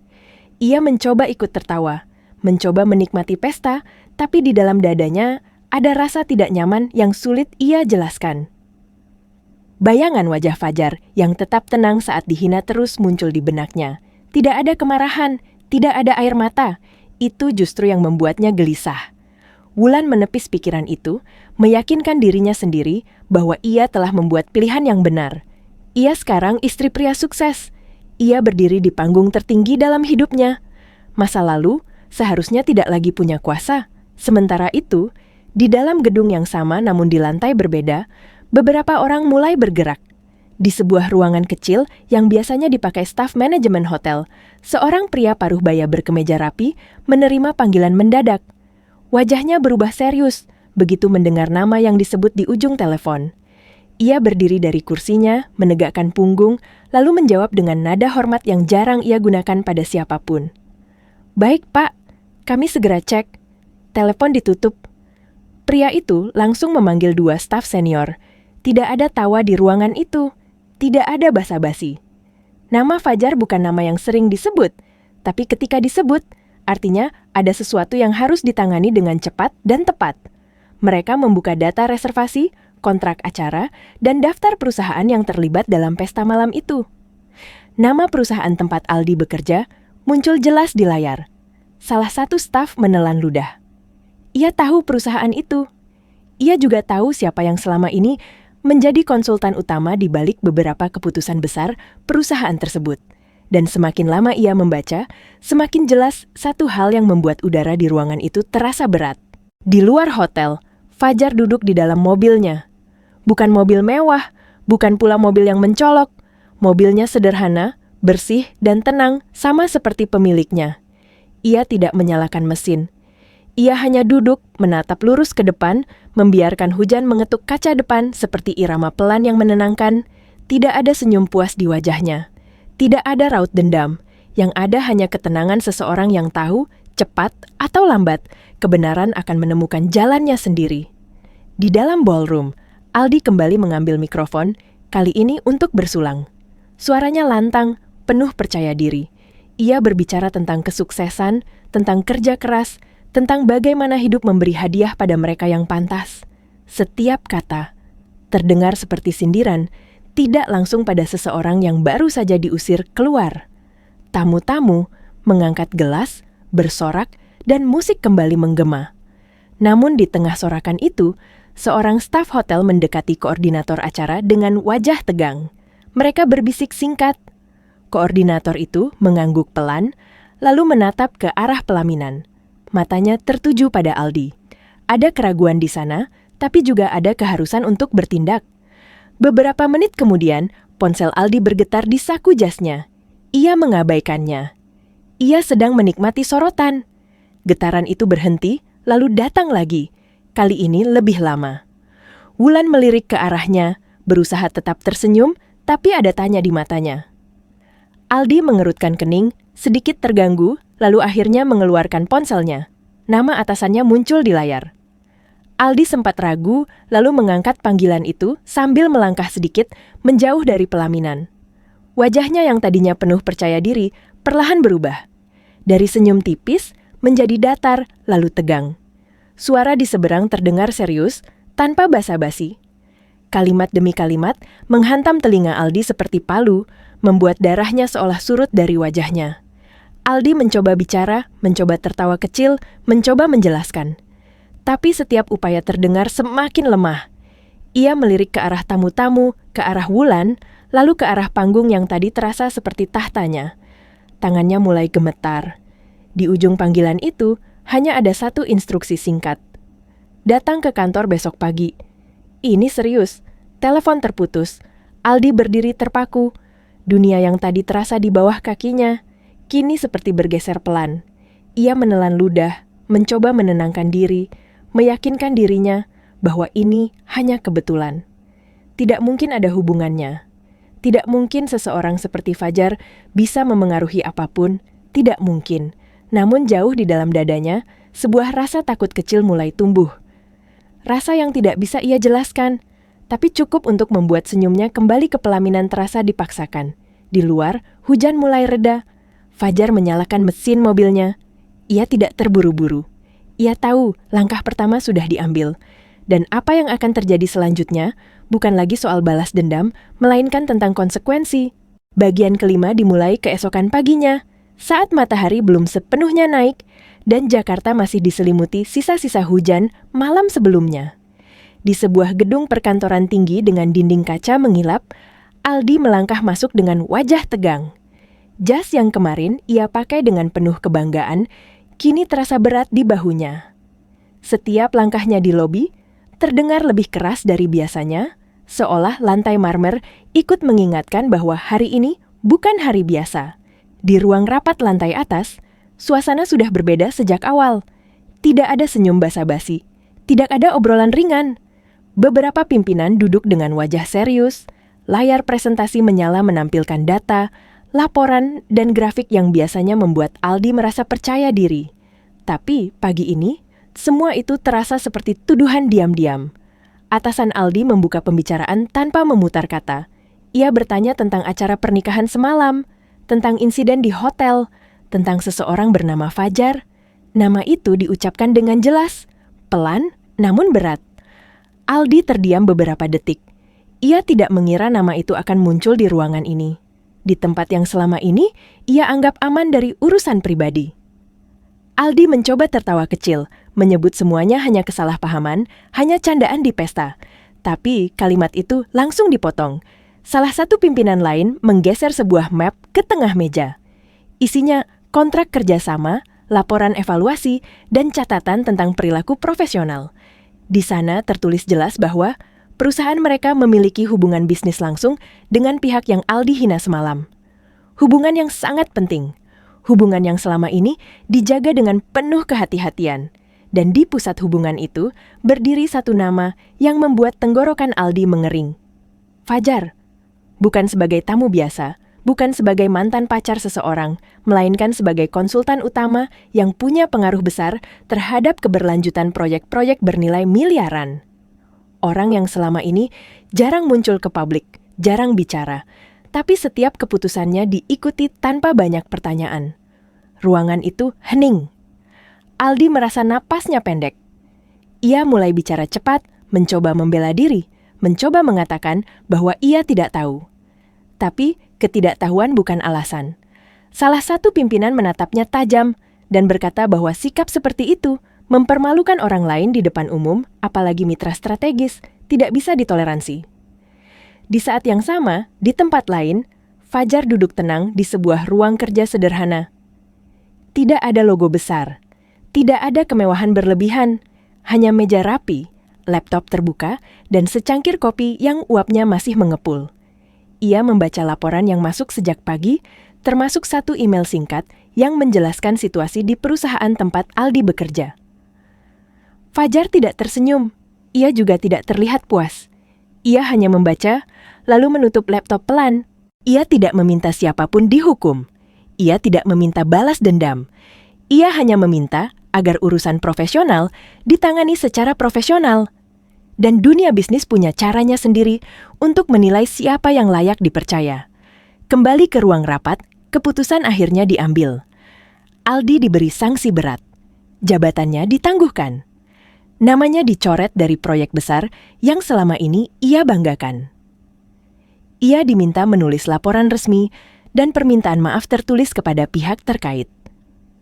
Speaker 1: Ia mencoba ikut tertawa, mencoba menikmati pesta, tapi di dalam dadanya ada rasa tidak nyaman yang sulit ia jelaskan. Bayangan wajah Fajar yang tetap tenang saat dihina terus muncul di benaknya. Tidak ada kemarahan, tidak ada air mata. Itu justru yang membuatnya gelisah. Wulan menepis pikiran itu, meyakinkan dirinya sendiri bahwa ia telah membuat pilihan yang benar. Ia sekarang istri pria sukses. Ia berdiri di panggung tertinggi dalam hidupnya. Masa lalu seharusnya tidak lagi punya kuasa. Sementara itu, di dalam gedung yang sama namun di lantai berbeda, beberapa orang mulai bergerak. Di sebuah ruangan kecil yang biasanya dipakai staf manajemen hotel, seorang pria paruh baya berkemeja rapi menerima panggilan mendadak. Wajahnya berubah serius begitu mendengar nama yang disebut di ujung telepon. Ia berdiri dari kursinya, menegakkan punggung, lalu menjawab dengan nada hormat yang jarang ia gunakan pada siapapun. "Baik, Pak. Kami segera cek." Telepon ditutup. Pria itu langsung memanggil 2 staf senior. Tidak ada tawa di ruangan itu. Tidak ada basa-basi. Nama Fajar bukan nama yang sering disebut, tapi ketika disebut, artinya ada sesuatu yang harus ditangani dengan cepat dan tepat. Mereka membuka data reservasi, kontrak acara, dan daftar perusahaan yang terlibat dalam pesta malam itu. Nama perusahaan tempat Aldi bekerja muncul jelas di layar. Salah satu staf menelan ludah. Ia tahu perusahaan itu. Ia juga tahu siapa yang selama ini menjadi konsultan utama di balik beberapa keputusan besar perusahaan tersebut. Dan semakin lama ia membaca, semakin jelas satu hal yang membuat udara di ruangan itu terasa berat. Di luar hotel, Fajar duduk di dalam mobilnya. Bukan mobil mewah, bukan pula mobil yang mencolok. Mobilnya sederhana, bersih, dan tenang, sama seperti pemiliknya. Ia tidak menyalakan mesin. Ia hanya duduk, menatap lurus ke depan, membiarkan hujan mengetuk kaca depan seperti irama pelan yang menenangkan. Tidak ada senyum puas di wajahnya. Tidak ada raut dendam, yang ada hanya ketenangan seseorang yang tahu, cepat atau lambat, kebenaran akan menemukan jalannya sendiri. Di dalam ballroom, Aldi kembali mengambil mikrofon, kali ini untuk bersulang. Suaranya lantang, penuh percaya diri. Ia berbicara tentang kesuksesan, tentang kerja keras, tentang bagaimana hidup memberi hadiah pada mereka yang pantas. Setiap kata terdengar seperti sindiran, tidak langsung pada seseorang yang baru saja diusir keluar. Tamu-tamu mengangkat gelas, bersorak, dan musik kembali menggema. Namun di tengah sorakan itu, seorang staf hotel mendekati koordinator acara dengan wajah tegang. Mereka berbisik singkat. Koordinator itu mengangguk pelan, lalu menatap ke arah pelaminan. Matanya tertuju pada Aldi. Ada keraguan di sana, tapi juga ada keharusan untuk bertindak. Beberapa menit kemudian, ponsel Aldi bergetar di saku jasnya. Ia mengabaikannya. Ia sedang menikmati sorotan. Getaran itu berhenti, lalu datang lagi. Kali ini lebih lama. Wulan melirik ke arahnya, berusaha tetap tersenyum, tapi ada tanya di matanya. Aldi mengerutkan kening, sedikit terganggu, lalu akhirnya mengeluarkan ponselnya. Nama atasannya muncul di layar. Aldi sempat ragu, lalu mengangkat panggilan itu sambil melangkah sedikit menjauh dari pelaminan. Wajahnya yang tadinya penuh percaya diri, perlahan berubah. Dari senyum tipis, menjadi datar, lalu tegang. Suara di seberang terdengar serius, tanpa basa-basi. Kalimat demi kalimat menghantam telinga Aldi seperti palu, membuat darahnya seolah surut dari wajahnya. Aldi mencoba bicara, mencoba tertawa kecil, mencoba menjelaskan. Tapi setiap upaya terdengar semakin lemah. Ia melirik ke arah tamu-tamu, ke arah Wulan, lalu ke arah panggung yang tadi terasa seperti tahtanya. Tangannya mulai gemetar. Di ujung panggilan itu, hanya ada satu instruksi singkat. Datang ke kantor besok pagi. Ini serius. Telepon terputus. Aldi berdiri terpaku. Dunia yang tadi terasa di bawah kakinya, kini seperti bergeser pelan. Ia menelan ludah, mencoba menenangkan diri, meyakinkan dirinya bahwa ini hanya kebetulan. Tidak mungkin ada hubungannya. Tidak mungkin seseorang seperti Fajar bisa memengaruhi apapun. Tidak mungkin. Namun jauh di dalam dadanya, sebuah rasa takut kecil mulai tumbuh. Rasa yang tidak bisa ia jelaskan, tapi cukup untuk membuat senyumnya kembali ke pelaminan terasa dipaksakan. Di luar, hujan mulai reda. Fajar menyalakan mesin mobilnya. Ia tidak terburu-buru. Ia tahu langkah pertama sudah diambil. Dan apa yang akan terjadi selanjutnya bukan lagi soal balas dendam, melainkan tentang konsekuensi. Bagian kelima dimulai keesokan paginya, saat matahari belum sepenuhnya naik, dan Jakarta masih diselimuti sisa-sisa hujan malam sebelumnya. Di sebuah gedung perkantoran tinggi dengan dinding kaca mengilap, Aldi melangkah masuk dengan wajah tegang. Jas yang kemarin ia pakai dengan penuh kebanggaan, kini terasa berat di bahunya. Setiap langkahnya di lobi, terdengar lebih keras dari biasanya, seolah lantai marmer ikut mengingatkan bahwa hari ini bukan hari biasa. Di ruang rapat lantai atas, suasana sudah berbeda sejak awal. Tidak ada senyum basa-basi, tidak ada obrolan ringan. Beberapa pimpinan duduk dengan wajah serius, layar presentasi menyala menampilkan data, laporan, dan grafik yang biasanya membuat Aldi merasa percaya diri. Tapi pagi ini, semua itu terasa seperti tuduhan diam-diam. Atasan Aldi membuka pembicaraan tanpa memutar kata. Ia bertanya tentang acara pernikahan semalam, tentang insiden di hotel, tentang seseorang bernama Fajar. Nama itu diucapkan dengan jelas, pelan, namun berat. Aldi terdiam beberapa detik. Ia tidak mengira nama itu akan muncul di ruangan ini. Di tempat yang selama ini, ia anggap aman dari urusan pribadi. Aldi mencoba tertawa kecil, menyebut semuanya hanya kesalahpahaman, hanya candaan di pesta. Tapi kalimat itu langsung dipotong. Salah satu pimpinan lain menggeser sebuah map ke tengah meja. Isinya kontrak kerjasama, laporan evaluasi, dan catatan tentang perilaku profesional. Di sana tertulis jelas bahwa perusahaan mereka memiliki hubungan bisnis langsung dengan pihak yang Aldi hina semalam. Hubungan yang sangat penting. Hubungan yang selama ini dijaga dengan penuh kehati-hatian. Dan di pusat hubungan itu berdiri satu nama yang membuat tenggorokan Aldi mengering. Fajar. Bukan sebagai tamu biasa, bukan sebagai mantan pacar seseorang, melainkan sebagai konsultan utama yang punya pengaruh besar terhadap keberlanjutan proyek-proyek bernilai miliaran. Orang yang selama ini jarang muncul ke publik, jarang bicara, tapi setiap keputusannya diikuti tanpa banyak pertanyaan. Ruangan itu hening. Aldi merasa napasnya pendek. Ia mulai bicara cepat, mencoba membela diri, mencoba mengatakan bahwa ia tidak tahu. Tapi ketidaktahuan bukan alasan. Salah satu pimpinan menatapnya tajam dan berkata bahwa sikap seperti itu mempermalukan orang lain di depan umum, apalagi mitra strategis, tidak bisa ditoleransi. Di saat yang sama, di tempat lain, Fajar duduk tenang di sebuah ruang kerja sederhana. Tidak ada logo besar, tidak ada kemewahan berlebihan, hanya meja rapi, laptop terbuka, dan secangkir kopi yang uapnya masih mengepul. Ia membaca laporan yang masuk sejak pagi, termasuk satu email singkat yang menjelaskan situasi di perusahaan tempat Aldi bekerja. Fajar tidak tersenyum. Ia juga tidak terlihat puas. Ia hanya membaca, lalu menutup laptop pelan. Ia tidak meminta siapapun dihukum. Ia tidak meminta balas dendam. Ia hanya meminta agar urusan profesional ditangani secara profesional. Dan dunia bisnis punya caranya sendiri untuk menilai siapa yang layak dipercaya. Kembali ke ruang rapat, keputusan akhirnya diambil. Aldi diberi sanksi berat. Jabatannya ditangguhkan. Namanya dicoret dari proyek besar yang selama ini ia banggakan. Ia diminta menulis laporan resmi dan permintaan maaf tertulis kepada pihak terkait.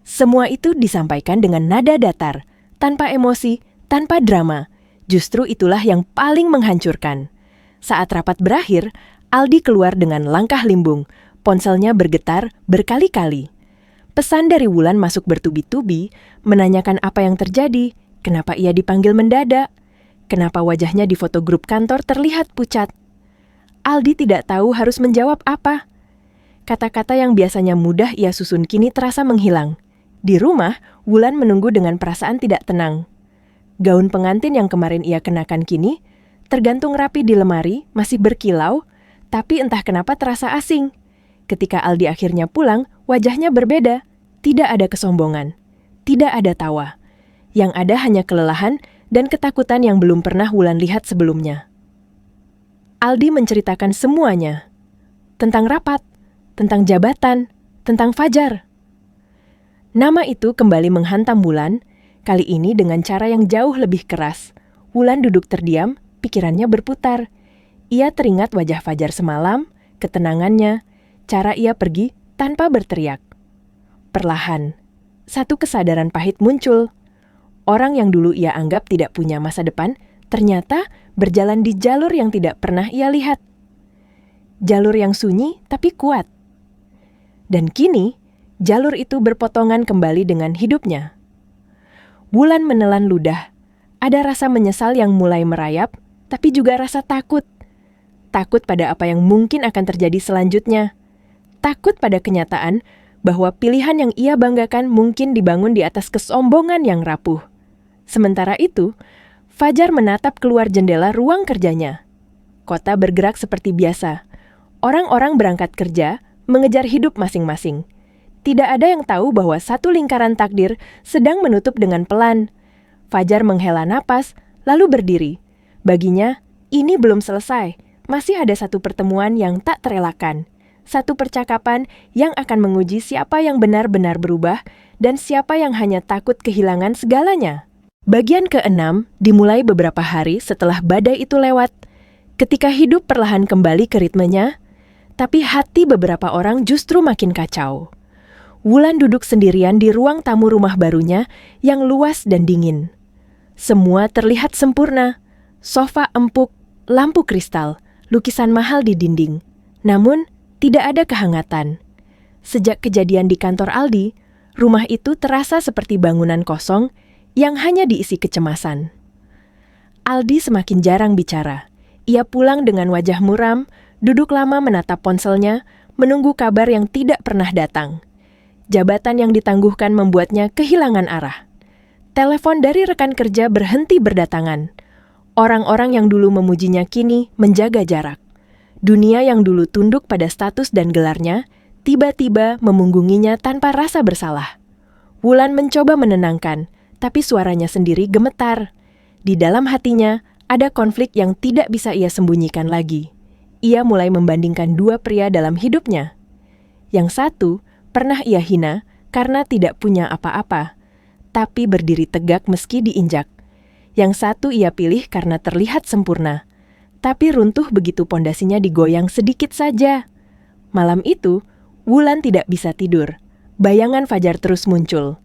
Speaker 1: Semua itu disampaikan dengan nada datar, tanpa emosi, tanpa drama. Justru itulah yang paling menghancurkan. Saat rapat berakhir, Aldi keluar dengan langkah limbung. Ponselnya bergetar berkali-kali. Pesan dari Wulan masuk bertubi-tubi, menanyakan apa yang terjadi, kenapa ia dipanggil mendadak, kenapa wajahnya di foto grup kantor terlihat pucat. Aldi tidak tahu harus menjawab apa. Kata-kata yang biasanya mudah ia susun kini terasa menghilang. Di rumah, Wulan menunggu dengan perasaan tidak tenang. Gaun pengantin yang kemarin ia kenakan kini, tergantung rapi di lemari, masih berkilau, tapi entah kenapa terasa asing. Ketika Aldi akhirnya pulang, wajahnya berbeda. Tidak ada kesombongan, tidak ada tawa. Yang ada hanya kelelahan dan ketakutan yang belum pernah Wulan lihat sebelumnya. Aldi menceritakan semuanya. Tentang rapat, tentang jabatan, tentang Fajar. Nama itu kembali menghantam Wulan, kali ini dengan cara yang jauh lebih keras. Wulan duduk terdiam, pikirannya berputar. Ia teringat wajah Fajar semalam, ketenangannya, cara ia pergi tanpa berteriak. Perlahan, satu kesadaran pahit muncul. Orang yang dulu ia anggap tidak punya masa depan, ternyata berjalan di jalur yang tidak pernah ia lihat. Jalur yang sunyi tapi kuat. Dan kini, jalur itu berpotongan kembali dengan hidupnya. Wulan menelan ludah. Ada rasa menyesal yang mulai merayap, tapi juga rasa takut. Takut pada apa yang mungkin akan terjadi selanjutnya. Takut pada kenyataan bahwa pilihan yang ia banggakan mungkin dibangun di atas kesombongan yang rapuh. Sementara itu, Fajar menatap keluar jendela ruang kerjanya. Kota bergerak seperti biasa. Orang-orang berangkat kerja, mengejar hidup masing-masing. Tidak ada yang tahu bahwa satu lingkaran takdir sedang menutup dengan pelan. Fajar menghela napas, lalu berdiri. Baginya, ini belum selesai. Masih ada satu pertemuan yang tak terelakkan. Satu percakapan yang akan menguji siapa yang benar-benar berubah dan siapa yang hanya takut kehilangan segalanya. Bagian ke-6 dimulai beberapa hari setelah badai itu lewat. Ketika hidup perlahan kembali ke ritmenya, tapi hati beberapa orang justru makin kacau. Wulan duduk sendirian di ruang tamu rumah barunya yang luas dan dingin. Semua terlihat sempurna. Sofa empuk, lampu kristal, lukisan mahal di dinding. Namun, tidak ada kehangatan. Sejak kejadian di kantor Aldi, rumah itu terasa seperti bangunan kosong yang hanya diisi kecemasan. Aldi semakin jarang bicara. Ia pulang dengan wajah muram, duduk lama menatap ponselnya, menunggu kabar yang tidak pernah datang. Jabatan yang ditangguhkan membuatnya kehilangan arah. Telepon dari rekan kerja berhenti berdatangan. Orang-orang yang dulu memujinya kini menjaga jarak. Dunia yang dulu tunduk pada status dan gelarnya, tiba-tiba memunggunginya tanpa rasa bersalah. Wulan mencoba menenangkan, tapi suaranya sendiri gemetar. Di dalam hatinya, ada konflik yang tidak bisa ia sembunyikan lagi. Ia mulai membandingkan dua pria dalam hidupnya. Yang satu, pernah ia hina karena tidak punya apa-apa, tapi berdiri tegak meski diinjak. Yang satu ia pilih karena terlihat sempurna, tapi runtuh begitu pondasinya digoyang sedikit saja. Malam itu, Wulan tidak bisa tidur. Bayangan Fajar terus muncul.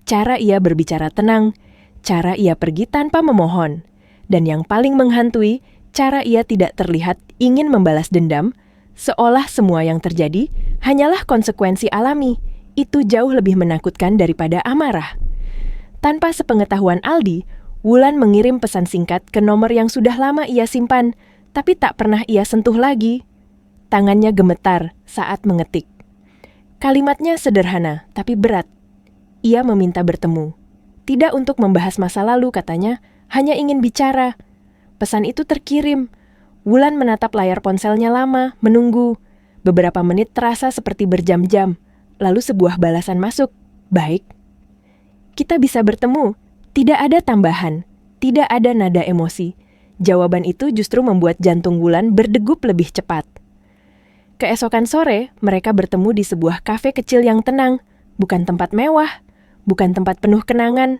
Speaker 1: Cara ia berbicara tenang, cara ia pergi tanpa memohon, dan yang paling menghantui, cara ia tidak terlihat ingin membalas dendam, seolah semua yang terjadi hanyalah konsekuensi alami. Itu jauh lebih menakutkan daripada amarah. Tanpa sepengetahuan Aldi, Wulan mengirim pesan singkat ke nomor yang sudah lama ia simpan, tapi tak pernah ia sentuh lagi. Tangannya gemetar saat mengetik. Kalimatnya sederhana, tapi berat. Ia meminta bertemu. Tidak untuk membahas masa lalu, katanya, hanya ingin bicara. Pesan itu terkirim. Wulan menatap layar ponselnya lama, menunggu. Beberapa menit terasa seperti berjam-jam, lalu sebuah balasan masuk. Baik. Kita bisa bertemu. Tidak ada tambahan. Tidak ada nada emosi. Jawaban itu justru membuat jantung Wulan berdegup lebih cepat. Keesokan sore, mereka bertemu di sebuah kafe kecil yang tenang. Bukan tempat mewah, bukan tempat penuh kenangan.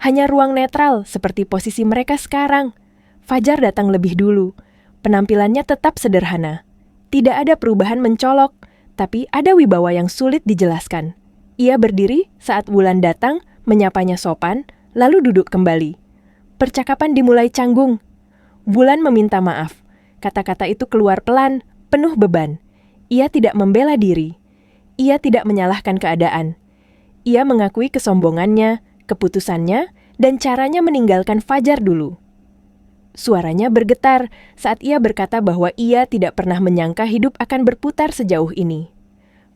Speaker 1: Hanya ruang netral seperti posisi mereka sekarang. Fajar datang lebih dulu. Penampilannya tetap sederhana. Tidak ada perubahan mencolok, tapi ada wibawa yang sulit dijelaskan. Ia berdiri saat Wulan datang, menyapanya sopan, lalu duduk kembali. Percakapan dimulai canggung. Wulan meminta maaf. Kata-kata itu keluar pelan, penuh beban. Ia tidak membela diri. Ia tidak menyalahkan keadaan. Ia mengakui kesombongannya, keputusannya, dan caranya meninggalkan Fajar dulu. Suaranya bergetar saat ia berkata bahwa ia tidak pernah menyangka hidup akan berputar sejauh ini.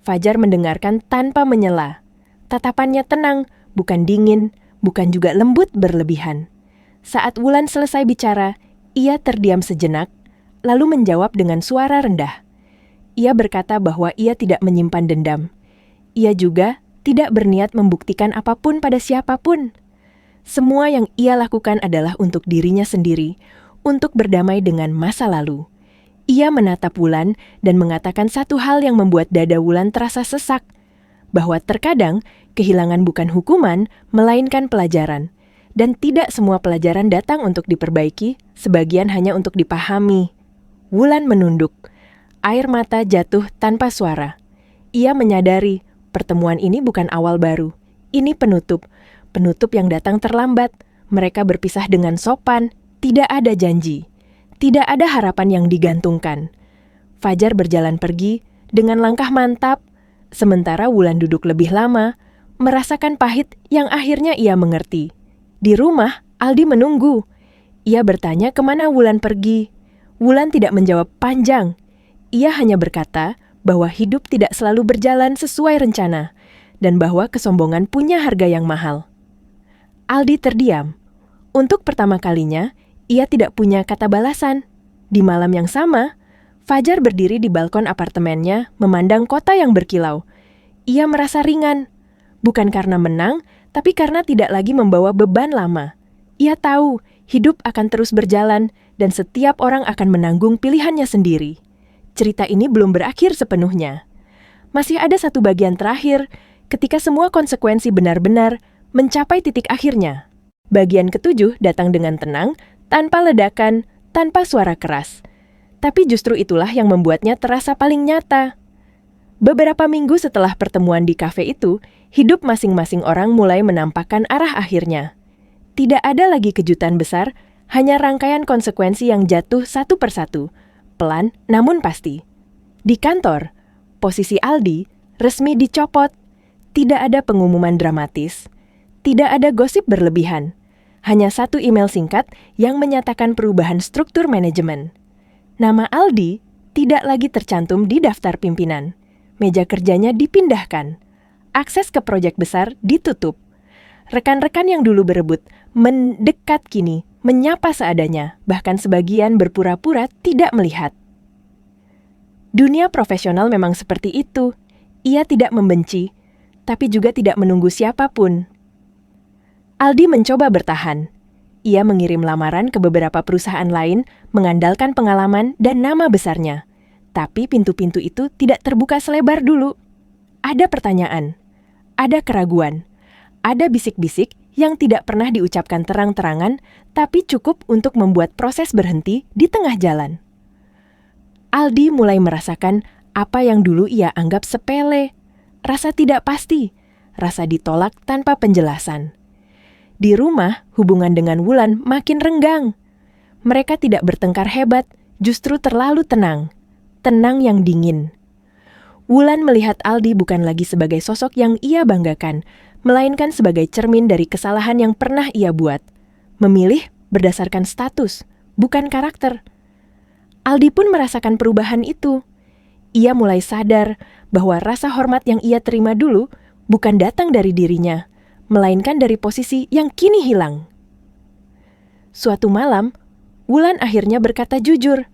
Speaker 1: Fajar mendengarkan tanpa menyela. Tatapannya tenang, bukan dingin, bukan juga lembut berlebihan. Saat Wulan selesai bicara, ia terdiam sejenak, lalu menjawab dengan suara rendah. Ia berkata bahwa ia tidak menyimpan dendam. Ia juga tidak berniat membuktikan apapun pada siapapun. Semua yang ia lakukan adalah untuk dirinya sendiri, untuk berdamai dengan masa lalu. Ia menatap Wulan dan mengatakan satu hal yang membuat dada Wulan terasa sesak, bahwa terkadang kehilangan bukan hukuman, melainkan pelajaran. Dan tidak semua pelajaran datang untuk diperbaiki, sebagian hanya untuk dipahami. Wulan menunduk. Air mata jatuh tanpa suara. Ia menyadari pertemuan ini bukan awal baru. Ini penutup. Penutup yang datang terlambat. Mereka berpisah dengan sopan. Tidak ada janji. Tidak ada harapan yang digantungkan. Fajar berjalan pergi dengan langkah mantap. Sementara Wulan duduk lebih lama, merasakan pahit yang akhirnya ia mengerti. Di rumah, Aldi menunggu. Ia bertanya kemana Wulan pergi. Wulan tidak menjawab panjang. Ia hanya berkata bahwa hidup tidak selalu berjalan sesuai rencana dan bahwa kesombongan punya harga yang mahal. Aldi terdiam. Untuk pertama kalinya, ia tidak punya kata balasan. Di malam yang sama, Fajar berdiri di balkon apartemennya memandang kota yang berkilau. Ia merasa ringan, bukan karena menang, tapi karena tidak lagi membawa beban lama. Ia tahu hidup akan terus berjalan dan setiap orang akan menanggung pilihannya sendiri. Cerita ini belum berakhir sepenuhnya. Masih ada satu bagian terakhir, ketika semua konsekuensi benar-benar mencapai titik akhirnya. Bagian ketujuh datang dengan tenang, tanpa ledakan, tanpa suara keras. Tapi justru itulah yang membuatnya terasa paling nyata. Beberapa minggu setelah pertemuan di kafe itu, hidup masing-masing orang mulai menampakkan arah akhirnya. Tidak ada lagi kejutan besar, hanya rangkaian konsekuensi yang jatuh satu persatu. Pelan namun pasti. Di kantor, posisi Aldi resmi dicopot. Tidak ada pengumuman dramatis. Tidak ada gosip berlebihan. Hanya satu email singkat yang menyatakan perubahan struktur manajemen. Nama Aldi tidak lagi tercantum di daftar pimpinan. Meja kerjanya dipindahkan. Akses ke proyek besar ditutup. Rekan-rekan yang dulu berebut mendekat kini, menyapa seadanya, bahkan sebagian berpura-pura tidak melihat. Dunia profesional memang seperti itu. Ia tidak membenci, tapi juga tidak menunggu siapapun. Aldi mencoba bertahan. Ia mengirim lamaran ke beberapa perusahaan lain, mengandalkan pengalaman dan nama besarnya. Tapi pintu-pintu itu tidak terbuka selebar dulu. Ada pertanyaan, ada keraguan, ada bisik-bisik yang tidak pernah diucapkan terang-terangan, tapi cukup untuk membuat proses berhenti di tengah jalan. Aldi mulai merasakan apa yang dulu ia anggap sepele, rasa tidak pasti, rasa ditolak tanpa penjelasan. Di rumah, hubungan dengan Wulan makin renggang. Mereka tidak bertengkar hebat, justru terlalu tenang. Tenang yang dingin. Wulan melihat Aldi bukan lagi sebagai sosok yang ia banggakan, melainkan sebagai cermin dari kesalahan yang pernah ia buat. Memilih berdasarkan status, bukan karakter. Aldi pun merasakan perubahan itu. Ia mulai sadar bahwa rasa hormat yang ia terima dulu bukan datang dari dirinya, melainkan dari posisi yang kini hilang. Suatu malam, Wulan akhirnya berkata jujur.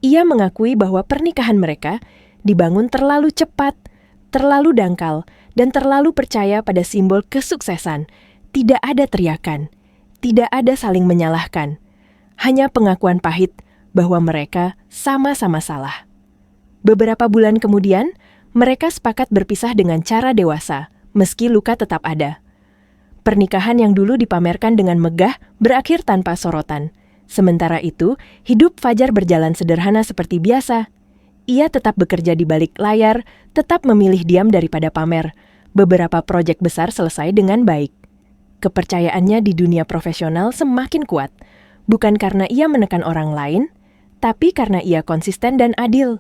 Speaker 1: Ia mengakui bahwa pernikahan mereka dibangun terlalu cepat, terlalu dangkal, dan terlalu percaya pada simbol kesuksesan. Tidak ada teriakan, tidak ada saling menyalahkan, hanya pengakuan pahit bahwa mereka sama-sama salah. Beberapa bulan kemudian, mereka sepakat berpisah dengan cara dewasa, meski luka tetap ada. Pernikahan yang dulu dipamerkan dengan megah berakhir tanpa sorotan. Sementara itu, hidup Fajar berjalan sederhana seperti biasa. Ia tetap bekerja di balik layar, tetap memilih diam daripada pamer. Beberapa proyek besar selesai dengan baik. Kepercayaannya di dunia profesional semakin kuat, bukan karena ia menekan orang lain, tapi karena ia konsisten dan adil.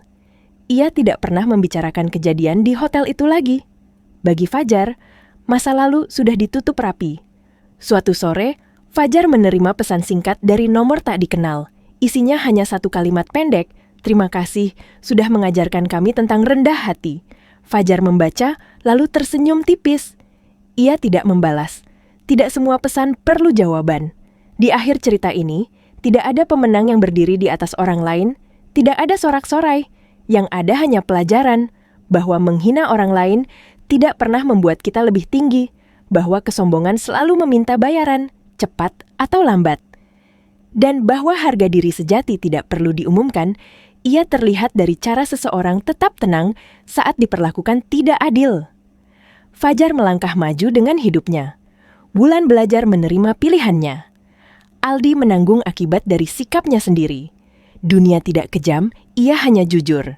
Speaker 1: Ia tidak pernah membicarakan kejadian di hotel itu lagi. Bagi Fajar, masa lalu sudah ditutup rapi. Suatu sore, Fajar menerima pesan singkat dari nomor tak dikenal. Isinya hanya satu kalimat pendek, "Terima kasih, sudah mengajarkan kami tentang rendah hati." Fajar membaca, lalu tersenyum tipis. Ia tidak membalas. Tidak semua pesan perlu jawaban. Di akhir cerita ini, tidak ada pemenang yang berdiri di atas orang lain, tidak ada sorak-sorai. Yang ada hanya pelajaran, bahwa menghina orang lain tidak pernah membuat kita lebih tinggi, bahwa kesombongan selalu meminta bayaran, cepat atau lambat. Dan bahwa harga diri sejati tidak perlu diumumkan, ia terlihat dari cara seseorang tetap tenang saat diperlakukan tidak adil. Fajar melangkah maju dengan hidupnya. Wulan belajar menerima pilihannya. Aldi menanggung akibat dari sikapnya sendiri. Dunia tidak kejam, ia hanya jujur.